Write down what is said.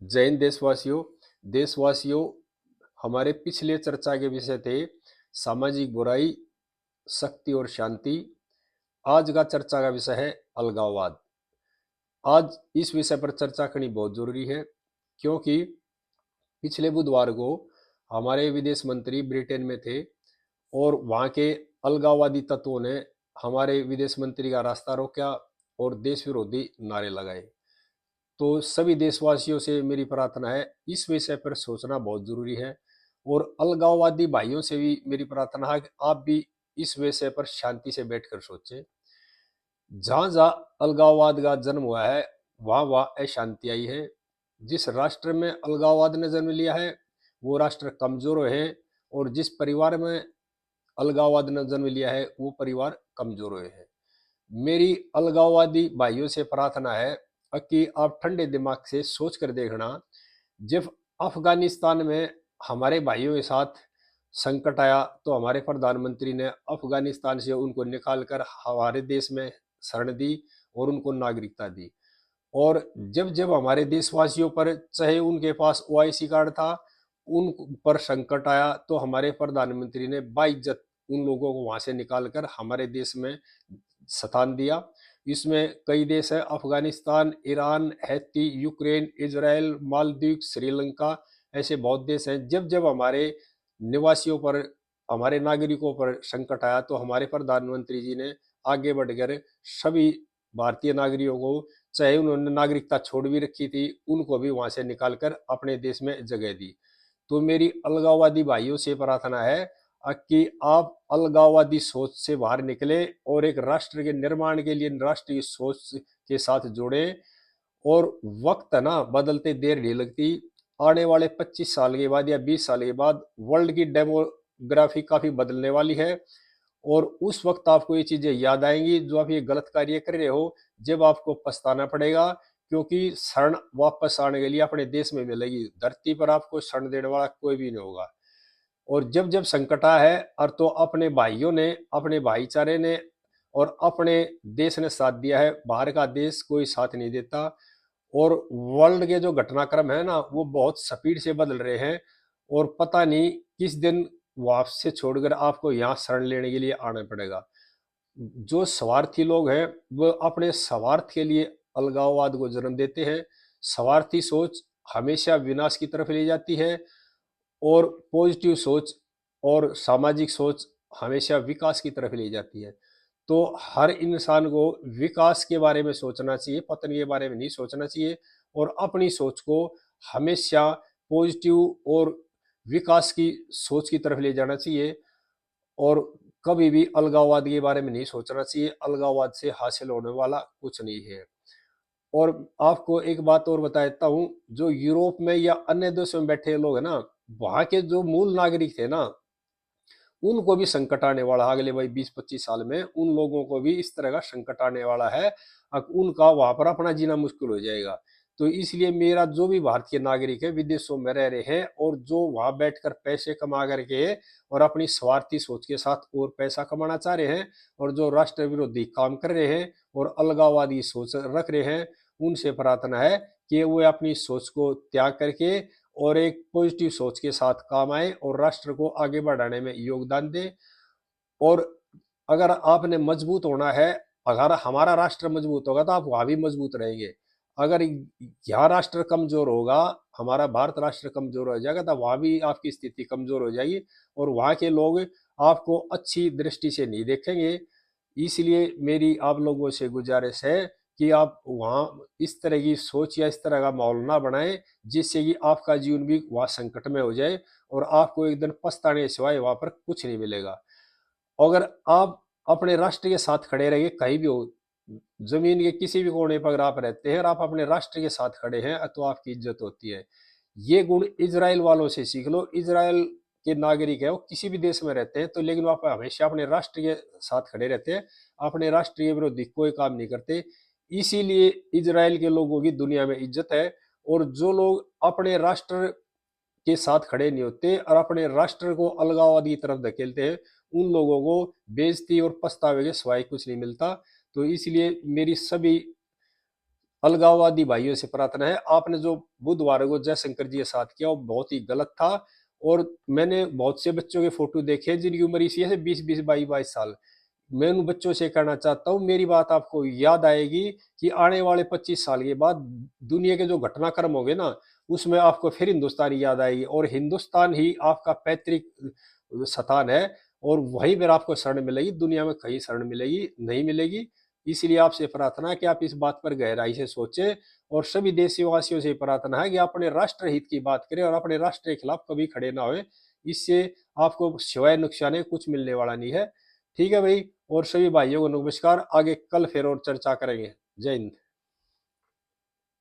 जय हिंद देशवासियों। देशवासियों, हमारे पिछले चर्चा के विषय थे सामाजिक बुराई, शक्ति और शांति। आज का चर्चा का विषय है अलगाववाद। आज इस विषय पर चर्चा करनी बहुत जरूरी है, क्योंकि पिछले बुधवार को हमारे विदेश मंत्री ब्रिटेन में थे और वहां के अलगाववादी तत्वों ने हमारे विदेश मंत्री का रास्ता रोका और देश विरोधी नारे लगाए। तो सभी देशवासियों से मेरी प्रार्थना है, इस विषय पर सोचना बहुत जरूरी है। और अलगाववादी भाइयों से भी मेरी प्रार्थना है कि आप भी इस विषय पर शांति से बैठकर सोचें। जहां जहां अलगाववाद का जन्म हुआ है, वहां वहां अशांति आई है। जिस राष्ट्र में अलगाववाद ने जन्म लिया है, वो राष्ट्र कमजोर हुए हैं, और जिस परिवार में अलगाववाद ने जन्म लिया है, वो परिवार कमजोर हुए हैं। मेरी अलगाववादी भाइयों से प्रार्थना है कि आप ठंडे दिमाग से सोच कर देखना। जब अफगानिस्तान में हमारे भाइयों के साथ संकट आया, तो हमारे प्रधानमंत्री ने अफगानिस्तान से उनको निकाल कर हमारे देश में शरण दी और उनको नागरिकता दी। और जब जब हमारे देशवासियों पर, चाहे उनके पास ओआईसी कार्ड था, उन पर संकट आया, तो हमारे प्रधानमंत्री ने बाइज्जत उन लोगों को वहां से निकालकर हमारे देश में स्थान दिया। इसमें कई देश है: Afghanistan, Iran, Haiti, Ukraine, Israel, Maldives, Sri Lanka. ऐसे बहुत देश हैं। जब जब हमारे निवासियों पर, हमारे नागरिकों पर संकट आया, तो हमारे प्रधानमंत्री जी ने आगे बढ़कर सभी भारतीय नागरिकों को, चाहे उन्होंने नागरिकता छोड़ भी रखी थी, उनको भी वहां से निकालकर अपने देश में जगह दी। तो मेरी अलगाववादी भाइयों से प्रार्थना है कि आप अलगाववादी सोच से बाहर निकले और एक राष्ट्र के निर्माण के लिए राष्ट्रीय सोच के साथ जुड़े। और वक्त है ना, बदलते देर नहीं लगती। आने वाले 25 साल के बाद या 20 साल के बाद वर्ल्ड की डेमोग्राफी काफी बदलने वाली है, और उस वक्त आपको ये चीजें याद आएंगी जो आप ये गलत कार्य कर रहे हो। जब आपको पछताना पड़ेगा, क्योंकि शरण वापस आने के लिए अपने देश में मिलेगी। धरती पर आपको शरण देने वाला कोई भी नहीं होगा। और जब जब संकट आया है, और तो अपने भाइयों ने, अपने भाईचारे ने और अपने देश ने साथ दिया है, बाहर का देश कोई साथ नहीं देता। और वर्ल्ड के जो घटनाक्रम है ना, वो बहुत स्पीड से बदल रहे हैं, और पता नहीं किस दिन वापस से छोड़कर आपको यहाँ शरण लेने के लिए आना पड़ेगा। जो स्वार्थी लोग हैं, वो अपने स्वार्थ के लिए अलगाववाद को जन्म देते हैं। स्वार्थी सोच हमेशा विनाश की तरफ ले जाती है, और पॉजिटिव सोच और सामाजिक सोच हमेशा विकास की तरफ ले जाती है। तो हर इंसान को विकास के बारे में सोचना चाहिए, पतन के बारे में नहीं सोचना चाहिए। और अपनी सोच को हमेशा पॉजिटिव और विकास की सोच की तरफ ले जाना चाहिए। और कभी भी अलगाववाद के बारे में नहीं सोचना चाहिए। अलगाववाद से हासिल होने वाला कुछ नहीं है। और आपको एक बात और बता देता हूँ, जो यूरोप में या अन्य देशों में बैठे लोग हैं ना, वहाँ के जो मूल नागरिक थे ना, उनको भी संकट आने वाला है। अगले भाई 20-25 साल में उन लोगों को भी इस तरह का संकट आने वाला है। अब उनका वहां पर अपना जीना मुश्किल हो जाएगा। तो इसलिए मेरा जो भी भारतीय नागरिक है, विदेशों में रह रहे हैं और जो वहां बैठकर पैसे कमा करके और अपनी स्वार्थी सोच के साथ और पैसा कमाना चाह रहे हैं, और जो राष्ट्र विरोधी काम कर रहे हैं और अलगाववादी सोच रख रहे हैं, उनसे प्रार्थना है कि वो अपनी सोच को त्याग करके और एक पॉजिटिव सोच के साथ काम आए और राष्ट्र को आगे बढ़ाने में योगदान दे। और अगर आपने मजबूत होना है, अगर हमारा राष्ट्र मजबूत होगा तो आप वहां भी मजबूत रहेंगे। अगर यहाँ राष्ट्र कमजोर होगा, हमारा भारत राष्ट्र कमजोर हो जाएगा, तो वहां भी आपकी स्थिति कमजोर हो जाएगी, और वहां के लोग आपको अच्छी दृष्टि से नहीं देखेंगे। इसलिए मेरी आप लोगों से गुजारिश है कि आप वहाँ इस तरह की सोच या इस तरह का माहौल ना बनाएं, जिससे कि आपका जीवन भी वहाँ संकट में हो जाए और आपको एक दिन पछताने सिवाय वहाँ पर कुछ नहीं मिलेगा। अगर आप अपने राष्ट्र के साथ खड़े रहिए, कहीं भी हो, जमीन के किसी भी कोने पर अगर आप रहते हैं और आप अपने राष्ट्र के साथ खड़े हैं, तो आपकी इज्जत होती है। ये गुण इजराइल वालों से सीख लो। इजराइल के नागरिक है, वो किसी भी देश में रहते हैं, तो लेकिन वो हमेशा अपने राष्ट्र के साथ खड़े रहते हैं, अपने राष्ट्र के विरोधी कोई काम नहीं करते। इसीलिए इजराइल के लोगों की दुनिया में इज्जत है। और जो लोग अपने राष्ट्र के साथ खड़े नहीं होते और अपने राष्ट्र को अलगाववादी की तरफ धकेलते हैं, उन लोगों को बेइज्जती और पछतावे के सिवाय कुछ नहीं मिलता। तो इसलिए मेरी सभी अलगाववादी भाइयों से प्रार्थना है, आपने जो बुधवार को जयशंकर जी के साथ किया वो बहुत ही गलत था। और मैंने बहुत से बच्चों के फोटो देखे जिनकी उम्र इसी है 20-20, 22-22 साल। मैं उन बच्चों से कहना चाहता हूँ, मेरी बात आपको याद आएगी कि आने वाले 25 साल के बाद दुनिया के जो घटनाक्रम होंगे ना, उसमें आपको फिर हिंदुस्तान याद आएगी, और हिंदुस्तान ही आपका पैतृक स्थान है। और वहीं पर आपको शरण मिलेगी, दुनिया में कहीं शरण मिलेगी नहीं मिलेगी। इसलिए आपसे प्रार्थना है कि आप इस बात पर गहराई से सोचें, और सभी देशवासियों से प्रार्थना है कि अपने राष्ट्र हित की बात करें और अपने राष्ट्र के खिलाफ कभी खड़े ना हुए। इससे आपको सिवाय नुकसान है कुछ मिलने वाला नहीं है। ठीक है भाई, और सभी भाइयों को नमस्कार, आगे कल फिर और चर्चा करेंगे। जय हिंद।